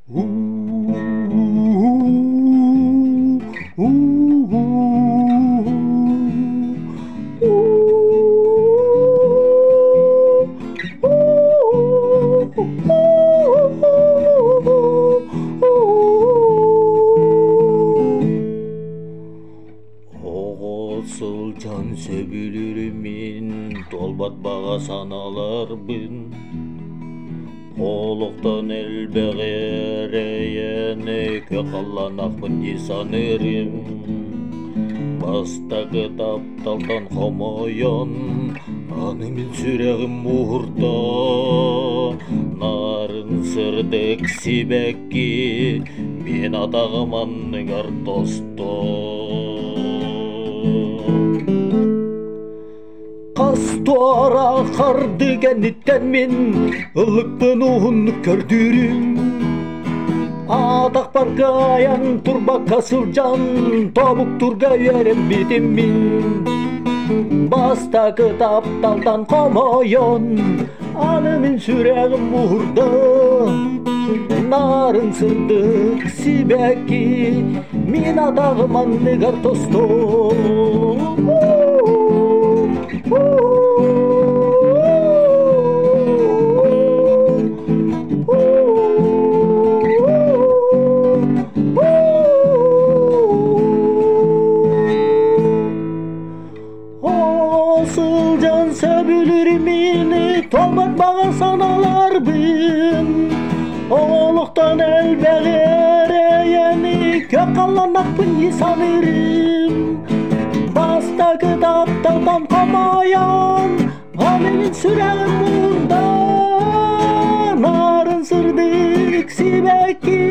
Oğuzulcan söbülürümün dolbat bağa sanalarбын. Олықтан әлбәғерейені көқалланақпын де санырым. Бастағы тапталдан қомойон, анымен сүрәғім мұғырда. Нарын сырдық себәкке, мен атағыманның артосто. Қастуара қарды кәнеттен мен ұлықпын ұғын көрдірім. Атақ барға аян тұрба қасылжан, тобық тұрға ерім бетім мен. Бастағы тапталдан қомойон, анымен сүрәғім мұғырда. Нарын сырдық себәкке, мен атағыман негар тосто. Oğuzulcan söbülürümini dolbat bağa sanalarбын. Oğluktan әлбәғерейені көқалланақпын де санырым. Бастағы тапталдан қомойон, анымен сүрәғім мұғырда. Нарын сырдық себәкке,